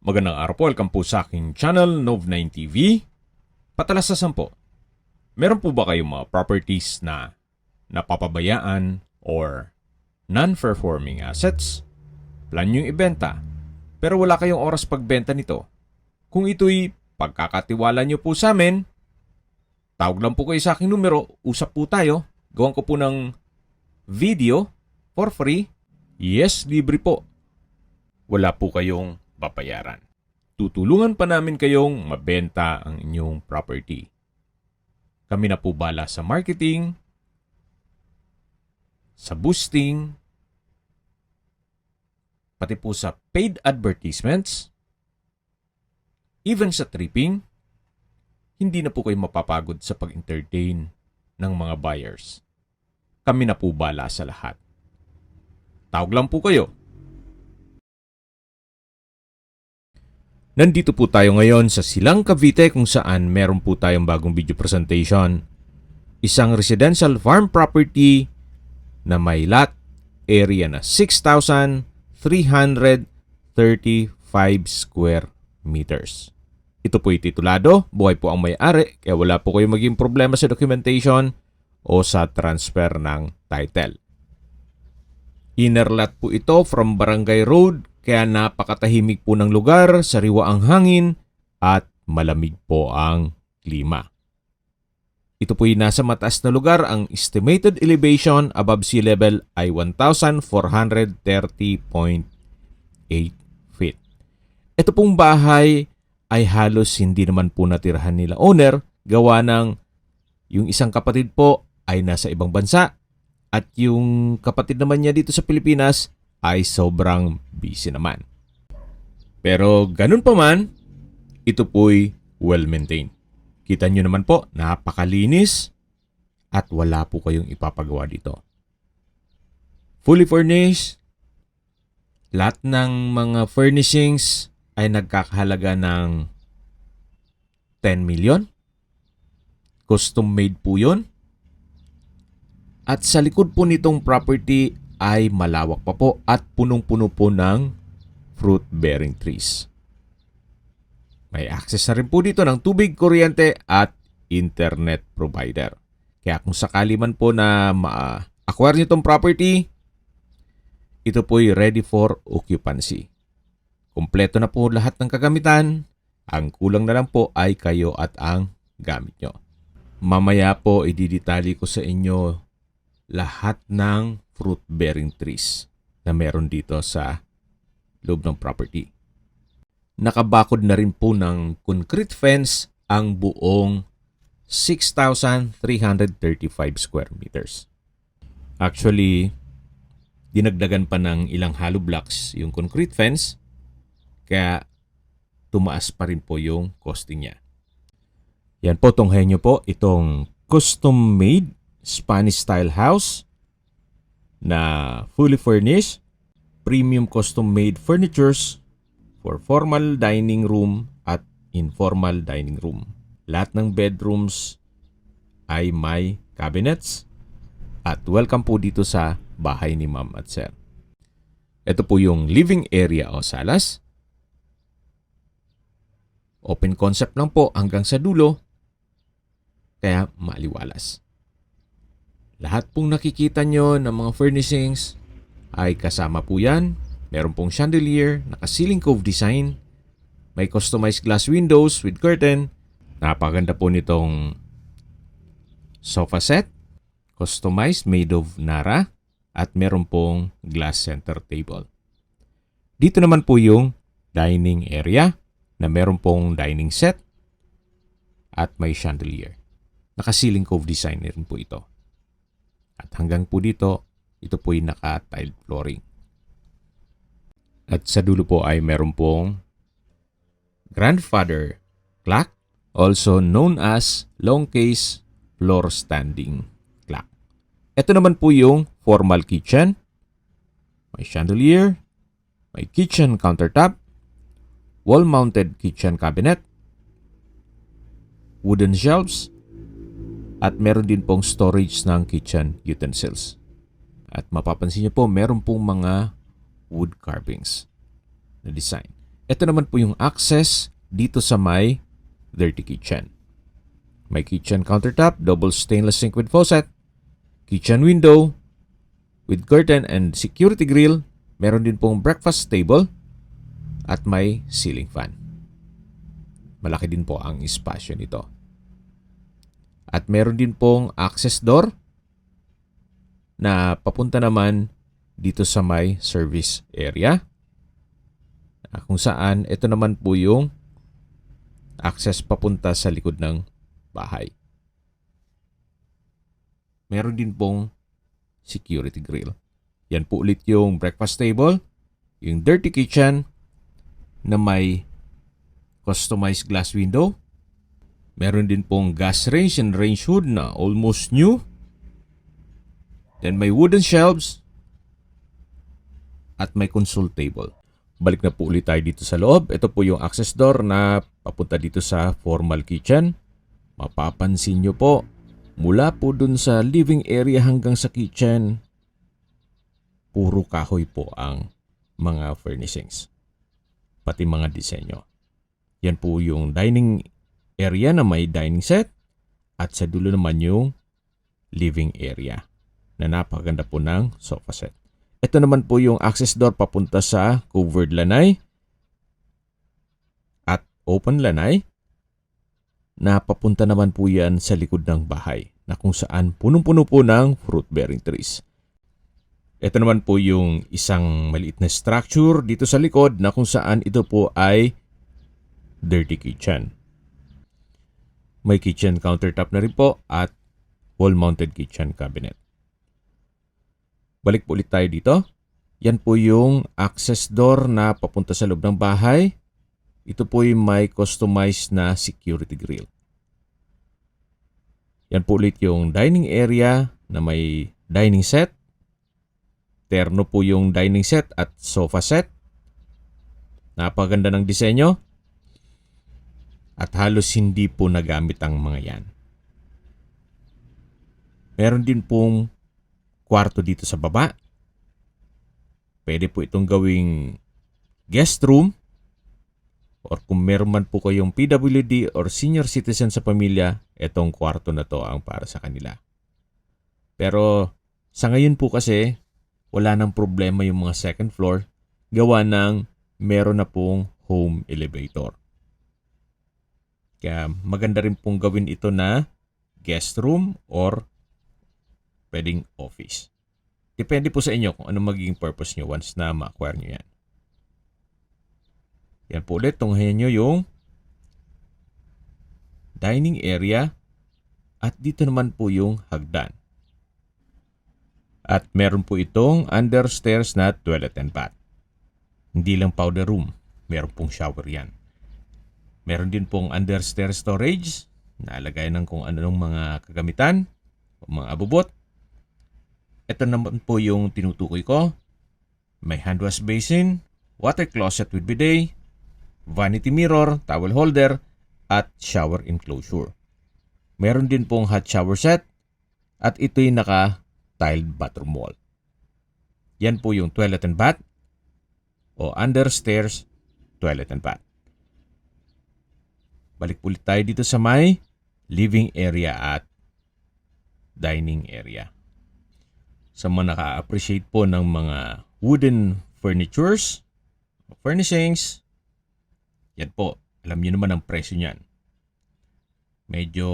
Magandang araw po, welcome po sa aking channel, Nov9 TV. Patalasasan po, meron po ba kayong mga properties na napapabayaan or non-performing assets? Plan nyo yung ibenta, pero wala kayong oras pagbenta nito. Kung ito'y pagkakatiwala nyo po sa amin, tawag lang po kayo sa aking numero, usap po tayo, gawan ko po ng video for free. Yes, libre po. Wala po kayong babayaran. Tutulungan pa namin kayong mabenta ang inyong property. Kami na po bala sa marketing, sa boosting, pati po sa paid advertisements, even sa tripping. Hindi na po kayo mapapagod sa pag-entertain ng mga buyers. Kami na po bala sa lahat. Tawag lang po kayo. Nandito po tayo ngayon sa Silang, Cavite kung saan meron po tayong bagong video presentation. Isang residential farm property na may lot area na 6,335 square meters. Ito po titulado, buhay po ang may-ari kaya wala po kayong maging problema sa documentation o sa transfer ng title. Inner lot po ito from Barangay Road kaya napakatahimik po ng lugar, sariwa ang hangin at malamig po ang klima. Ito po'y nasa mataas na lugar, ang estimated elevation above sea level ay 1,430.8 feet. Ito pong bahay ay halos hindi naman po natirhan nila owner, gawa ng yung isang kapatid po ay nasa ibang bansa at yung kapatid naman niya dito sa Pilipinas ay sobrang busy naman. Pero ganun pa man, ito po'y well-maintained. Kita nyo naman po, napakalinis at wala po kayong ipapagawa dito. Fully furnished, lahat ng mga furnishings ay nagkakahalaga ng 10 million. Custom made po yun. At sa likod po nitong property ay malawak pa po at punong-puno po ng fruit-bearing trees. May access na rin po dito ng tubig, kuryente at internet provider. Kaya kung sakali man po na ma-acquire nyo itong property, ito po'y ready for occupancy. Kompleto na po lahat ng kagamitan. Ang kulang na lang po ay kayo at ang gamit nyo. Mamaya po ididetali ko sa inyo lahat ng fruit-bearing trees na meron dito sa loob ng property. Nakabakod na rin po ng concrete fence ang buong 6,335 square meters. Actually, dinagdagan pa ng ilang hollow blocks yung concrete fence, kaya tumaas pa rin po yung costing niya. Yan po, tunghayan nyo po itong custom-made Spanish-style house na fully furnished, premium custom-made furnitures for formal dining room at informal dining room. Lahat ng bedrooms ay may cabinets at welcome po dito sa bahay ni Ma'am at Sir. Ito po yung living area o salas. Open concept lang po hanggang sa dulo, kaya maliwalas. Lahat pong nakikita nyo ng mga furnishings ay kasama po yan. Meron pong chandelier, naka-ceiling cove design, may customized glass windows with curtain. Napakaganda po nitong sofa set, customized made of Nara, at meron pong glass center table. Dito naman po yung dining area na meron pong dining set at may chandelier. Naka-ceiling cove design rin po ito. At hanggang po dito, ito po yung naka-tiled flooring. At sa dulo po ay meron pong grandfather clock, also known as long case floor standing clock. Ito naman po yung formal kitchen. May chandelier, may kitchen countertop, wall-mounted kitchen cabinet, wooden shelves, at meron din pong storage ng kitchen utensils. At mapapansin niyo po, meron pong mga wood carvings na design. Ito naman po yung access dito sa may dirty kitchen. May kitchen countertop, double stainless sink with faucet, kitchen window with curtain and security grill. Meron din pong breakfast table at may ceiling fan. Malaki din po ang espasyo nito. At meron din pong access door na papunta naman dito sa may service area. Kung saan ito naman po yung access papunta sa likod ng bahay. Meron din pong security grill. Yan po ulit yung breakfast table, yung dirty kitchen na may customized glass window. Meron din pong gas range and range hood na almost new. Then may wooden shelves at may console table. Balik na po ulit tayo dito sa loob. Ito po yung access door na papunta dito sa formal kitchen. Mapapansin nyo po, mula po dun sa living area hanggang sa kitchen, puro kahoy po ang mga furnishings, pati mga disenyo. Yan po yung dining area na may dining set at sa dulo naman yung living area na napakaganda po ng sofa set. Ito naman po yung access door papunta sa covered lanay at open lanay na papunta naman po yan sa likod ng bahay na kung saan punong-puno po ng fruit-bearing trees. Ito naman po yung isang maliit na structure dito sa likod na kung saan ito po ay dirty kitchen. May kitchen countertop na rin po at wall-mounted kitchen cabinet. Balik po ulit tayo dito. Yan po yung access door na papunta sa loob ng bahay. Ito po yung may customized na security grill. Yan po ulit yung dining area na may dining set. Terno po yung dining set at sofa set. Napaganda ng disenyo. At halos hindi po nagamit ang mga yan. Meron din pong kwarto dito sa baba. Pwede po itong gawing guest room. Or kung meron man po kayong PWD or senior citizen sa pamilya, itong kwarto na to ang para sa kanila. Pero sa ngayon po kasi, wala nang problema yung mga second floor, gawa ng meron na pong home elevator. Kaya maganda rin pong gawin ito na guest room or pwedeng office. Depende po sa inyo kung ano magiging purpose nyo once na ma-acquire nyo yan. Yan po ulit, tunghayan nyo yung dining area at dito naman po yung hagdan. At meron po itong understairs na toilet and bath. Hindi lang powder room, meron pong shower yan. Meron din pong understairs storage, nalagay ng kung anong mga kagamitan o mga abubot. Ito naman po yung tinutukoy ko. May hand wash basin, water closet with bidet, vanity mirror, towel holder, at shower enclosure. Meron din pong hot shower set at ito'y naka-tiled bathroom wall. Yan po yung toilet and bath o understairs toilet and bath. Balik ulit tayo dito sa may living area at dining area. Sa mga naka-appreciate po ng mga wooden furnitures, furnishings, yan po, alam niyo naman ang presyo niyan. Medyo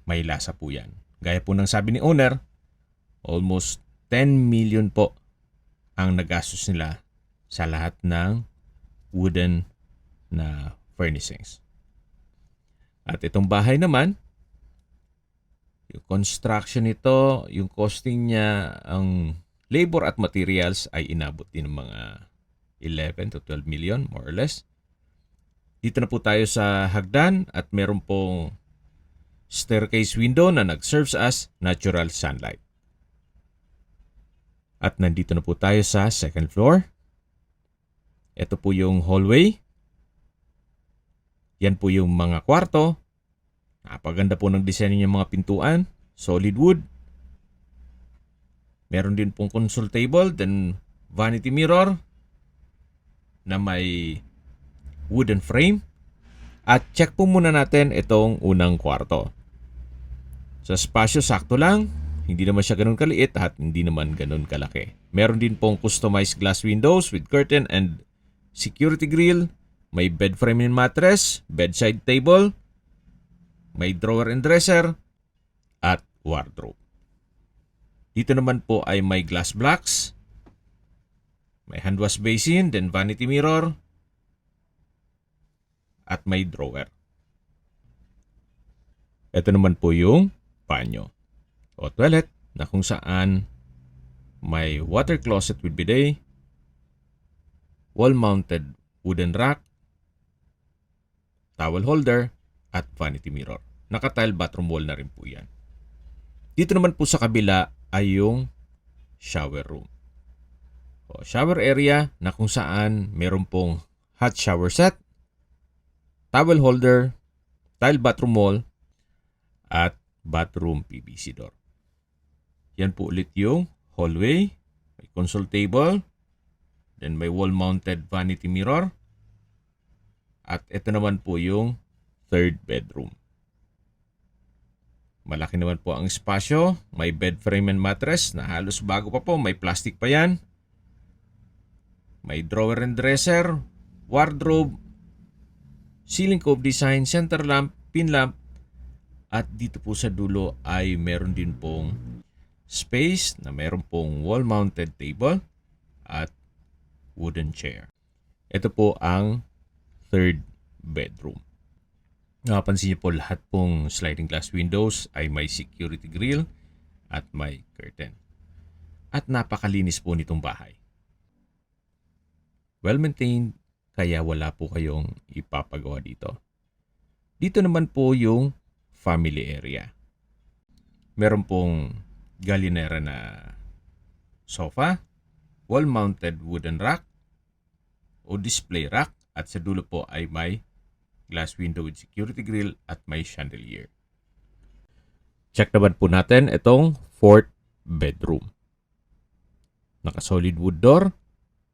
may lasa po yan. Gaya po ng sabi ni owner, almost 10 million po ang nagastos nila sa lahat ng wooden na furnishings. At itong bahay naman, yung construction nito, yung costing niya, ang labor at materials ay inabot din ng mga 11 to 12 million, more or less. Dito na po tayo sa hagdan at meron pong staircase window na nag-serves as natural sunlight. At nandito na po tayo sa second floor. Ito po yung hallway. Yan po yung mga kwarto. Napaganda po ng disenyo ng mga pintuan. Solid wood. Meron din pong console table, then vanity mirror na may wooden frame. At check po muna natin itong unang kwarto. Sa spasyo, sakto lang. Hindi naman siya ganun kaliit at hindi naman ganun kalaki. Meron din pong customized glass windows with curtain and security grill. May bed frame and mattress, bedside table, may drawer and dresser, at wardrobe. Dito naman po ay may glass blocks, may hand wash basin, then vanity mirror, at may drawer. Ito naman po yung banyo o toilet na kung saan may water closet with bidet, wall-mounted wooden rack, towel holder, at vanity mirror. Naka-tile bathroom wall na rin po yan. Dito naman po sa kabila ay yung shower room. O shower area na kung saan meron pong hot shower set, towel holder, tile bathroom wall, at bathroom PVC door. Yan po ulit yung hallway, may console table, then may wall-mounted vanity mirror, at ito naman po yung third bedroom. Malaki naman po ang espasyo, may bed frame and mattress na halos bago pa po, may plastic pa yan. May drawer and dresser, wardrobe, ceiling cove design, center lamp, pin lamp, at dito po sa dulo ay meron din pong space na meron pong wall-mounted table at wooden chair. Ito po ang third bedroom. Napansin niyo po lahat pong sliding glass windows ay may security grill at may curtain. At napakalinis po nitong bahay. Well-maintained, kaya wala po kayong ipapagawa dito. Dito naman po yung family area. Meron pong galinera na sofa, wall-mounted wooden rack o display rack, at sa dulo po ay may glass window with security grill at may chandelier. Check naman po natin itong fourth bedroom. Naka-solid wood door,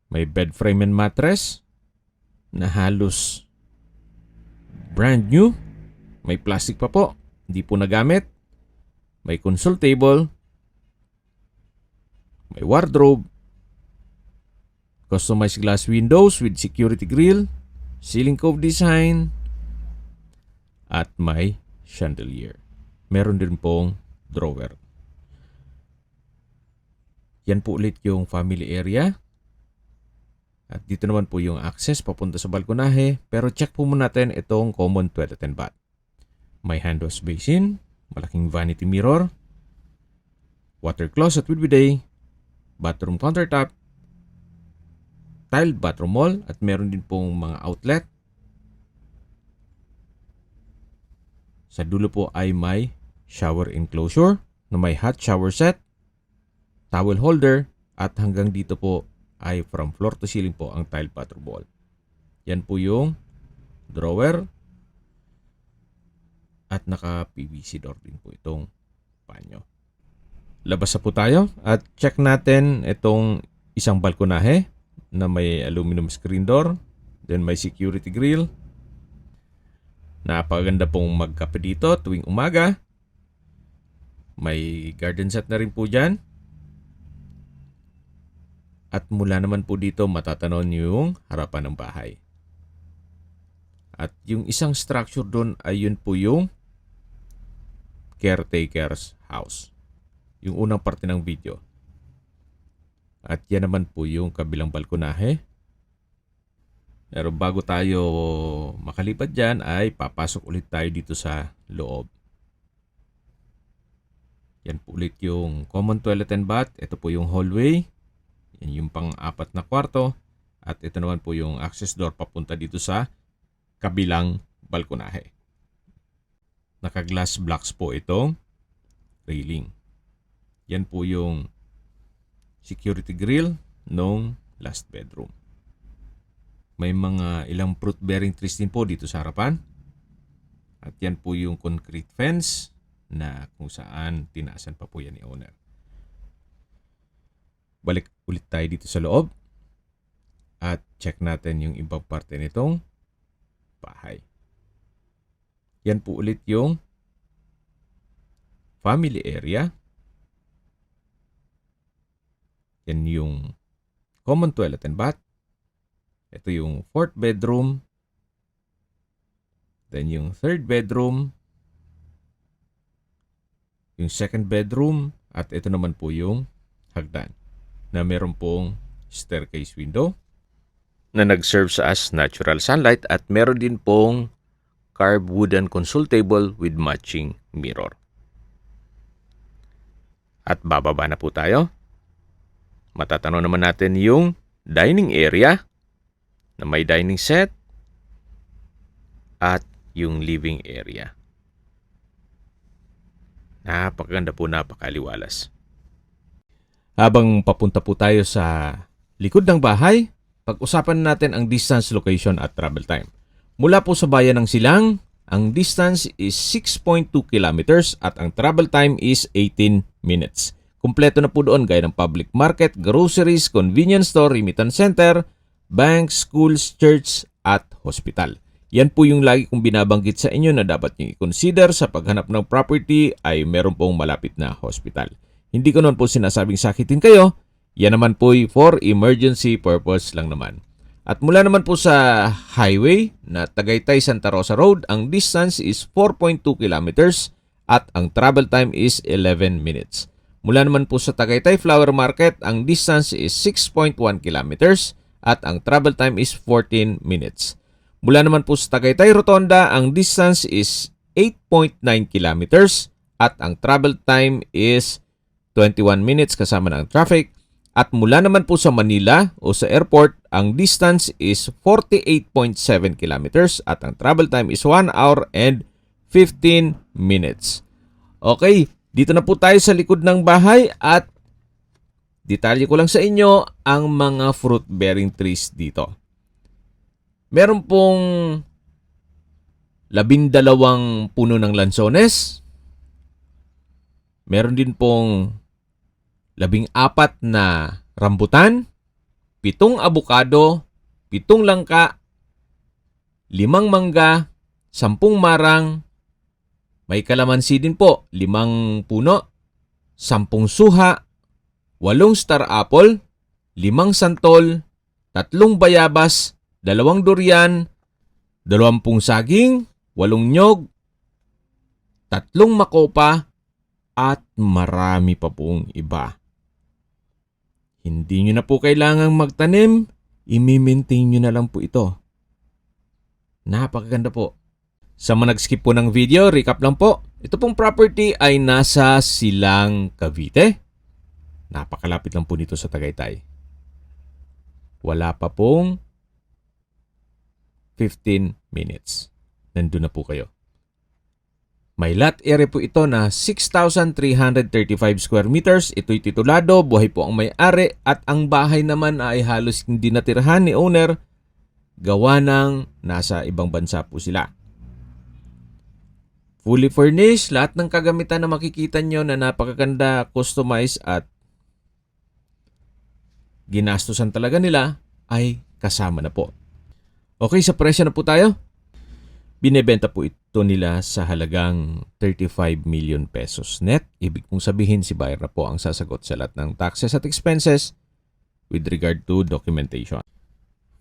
may bed frame and mattress na halos brand new, may plastic pa po, hindi po nagamit, may console table, may wardrobe, customized glass windows with security grill, ceiling cove design, at may chandelier. Meron din pong drawer. Yan po ulit yung family area. At dito naman po yung access papunta sa balkonahe. Pero check po muna natin itong common toilet and bath. May hand wash basin, malaking vanity mirror, water closet with bidet, bathroom countertop, tiled bathroom wall, at meron din pong mga outlet. Sa dulo po ay may shower enclosure na may hot shower set, towel holder, at hanggang dito po ay from floor to ceiling po ang tile bathroom wall. Yan po yung drawer at naka-PVC door din po itong banyo. Labas na po tayo at check natin itong isang balkonahe na may aluminum screen door, then may security grill. Napakaganda pong magkape dito tuwing umaga. May garden set na rin po dyan. At mula naman po dito matatanon yung harapan ng bahay. At yung isang structure doon ay yun po yung caretaker's house. Yung unang parte ng video. At yan naman po yung kabilang balkonahe. Pero bago tayo makalipat dyan ay papasok ulit tayo dito sa loob. Yan po ulit yung common toilet and bath. Ito po yung hallway. Yan yung pang-apat na kwarto. At ito naman po yung access door papunta dito sa kabilang balkonahe. Naka-glass blocks po itong railing. Yan po yung security grill nung last bedroom. May mga ilang fruit-bearing trees din po dito sa harapan. At yan po yung concrete fence na kung saan tinaasan pa po yan ni owner. Balik ulit tayo dito sa loob. At check natin yung ibang parte nitong bahay. Yan po ulit yung family area. Yan yung common toilet and bath. Ito yung 4th bedroom. Then yung 3rd bedroom. Yung 2nd bedroom. At ito naman po yung hagdan na meron pong staircase window na nag-serve sa as natural sunlight at meron din pong carved wooden console table with matching mirror. At bababa na po tayo. Matatanaw naman natin yung dining area na may dining set at yung living area. Napakaganda po, napakaliwalas. Habang papunta po tayo sa likod ng bahay, pag-usapan natin ang distance, location at travel time. Mula po sa bayan ng Silang, ang distance is 6.2 kilometers at ang travel time is 18 minutes. Kumpleto na po doon gaya ng public market, groceries, convenience store, remittance center, banks, schools, church at hospital. Yan po yung lagi kong binabanggit sa inyo na dapat nyo i-consider sa paghanap ng property ay meron pong malapit na hospital. Hindi ko naman po sinasabing sakitin kayo. Yan naman po for emergency purpose lang naman. At mula naman po sa highway na Tagaytay Santa Rosa Road, ang distance is 4.2 kilometers at ang travel time is 11 minutes. Mula naman po sa Tagaytay Flower Market, ang distance is 6.1 kilometers at ang travel time is 14 minutes. Mula naman po sa Tagaytay Rotonda, ang distance is 8.9 kilometers at ang travel time is 21 minutes kasama ng traffic. At mula naman po sa Manila o sa airport, ang distance is 48.7 kilometers at ang travel time is 1 hour and 15 minutes. Okay, dito na po tayo sa likod ng bahay at detalye ko lang sa inyo ang mga fruit-bearing trees dito. Meron pong 12 puno ng lansones. Meron din pong 14 na rambutan, 7 abukado, 7 langka, 5 mangga, 10 marang, may kalamansi din po, 5 puno, 10 suha, 8 star apple, 5 santol, 3 bayabas, 2 durian, 20 saging, 8 nyog, 3 makopa, at marami pa pong iba. Hindi nyo na po kailangang magtanim, i-maintain nyo na lang po ito. Napakaganda po. Sa mga nag-skip po ng video, recap lang po. Ito pong property ay nasa Silang, Cavite. Napakalapit lang po nito sa Tagaytay. Wala pa pong 15 minutes. Nandun na po kayo. May lot area po ito na 6,335 square meters. Ito'y titulado, buhay po ang may-ari at ang bahay naman ay halos hindi natirhan ni owner. Gawa ng nasa ibang bansa po sila. Fully furnished, lahat ng kagamitan na makikita nyo na napakaganda, customized at ginastusan talaga nila ay kasama na po. Okay, sa presyo na po tayo. Binebenta po ito nila sa halagang 35 million pesos net. Ibig pong sabihin si buyer na po ang sasagot sa lahat ng taxes at expenses with regard to documentation.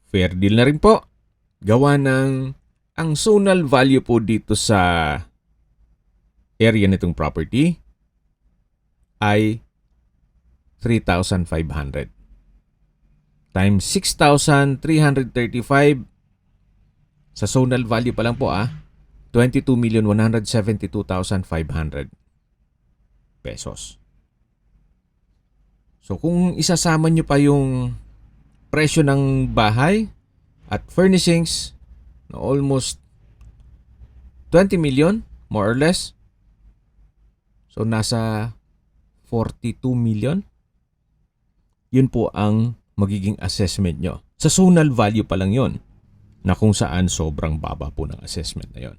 Fair deal na rin po. Gawa ng ang zonal value po dito sa area nitong property ay 3,500 times 6,335 sa zonal value pa lang po 22,172,500 pesos. So kung isasama nyo pa yung presyo ng bahay at furnishings na almost 20 million more or less. So nasa 42 million. Yun po ang magiging assessment nyo. Sa zonal value pa lang yun. Na kung saan sobrang baba po ng assessment na yon.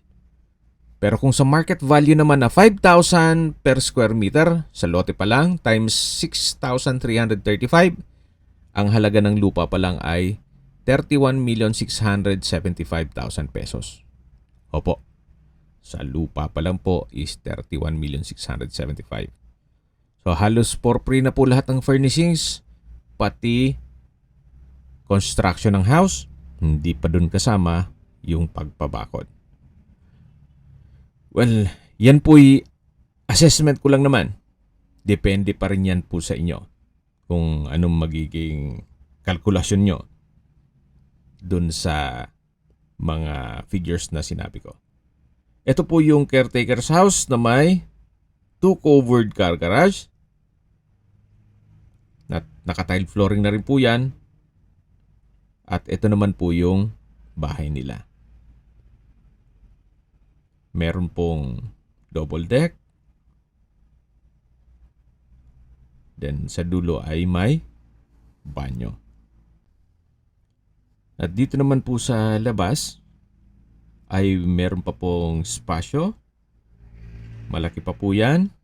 Pero kung sa market value naman na 5,000 per square meter sa lote pa lang times 6,335, ang halaga ng lupa pa lang ay 31,675,000 pesos. Opo, sa lupa pa lang po is 31,675,000. So halos for free na po lahat ng furnishings, pati construction ng house, hindi pa dun kasama yung pagpabakod. Well, yan po'y assessment ko lang naman. Depende pa rin yan po sa inyo kung anong magiging kalkulasyon nyo dun sa mga figures na sinabi ko. Ito po yung caretaker's house na may 2 covered car garage. Naka-tile flooring na rin po yan. At ito naman po yung bahay nila. Meron pong double deck. Then sa dulo ay may banyo. At dito naman po sa labas ay meron pa pong spasyo. Malaki pa po yan.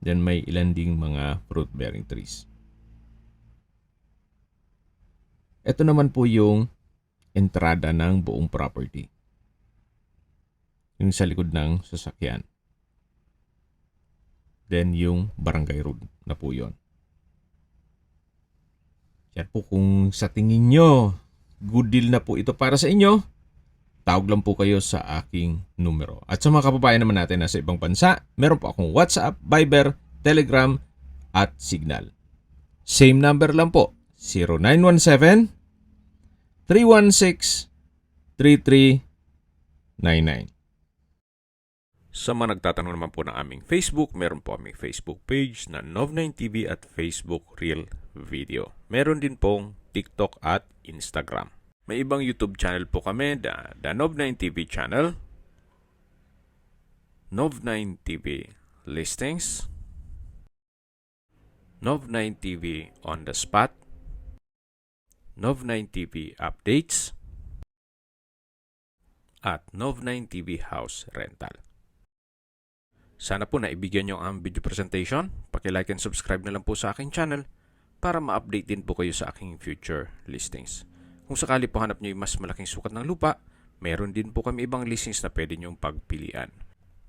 Then may ilan ding mga fruit-bearing trees. Ito naman po yung entrada ng buong property. Yung sa likod ng sasakyan. Then yung barangay road na po yun. Yan po, kung sa tingin nyo, good deal na po ito para sa inyo, tawag lang po kayo sa aking numero. At sa mga kababayan naman natin na sa ibang bansa, meron po akong WhatsApp, Viber, Telegram, at Signal. Same number lang po, 0917-316-3399. Sa mga nagtatanong naman po ng aming Facebook, meron po aming Facebook page na Nov9TV at Facebook Real Video. Meron din pong TikTok at Instagram. May ibang YouTube channel po kami, the Nov9TV channel, Nov9TV Listings, Nov9TV On The Spot, Nov9TV Updates, at Nov9TV House Rental. Sana po naibigyan nyo ang video presentation. Paki-like and subscribe na lang po sa aking channel para ma-update din po kayo sa aking future listings. Kung sakali po hanap nyo yung mas malaking sukat ng lupa, meron din po kami ibang listings na pwede nyong pagpilian.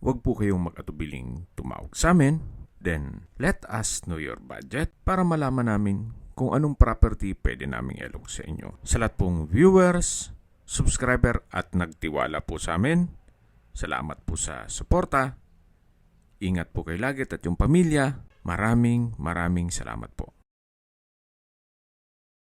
Huwag po kayong mag-atubiling tumawag sa amin. Then, let us know your budget para malaman namin kung anong property pwede naming ilog sa inyo. Sa lahat pong viewers, subscriber at nagtiwala po sa amin, salamat po sa suporta. Ingat po kayo lagi at yung pamilya. Maraming salamat po.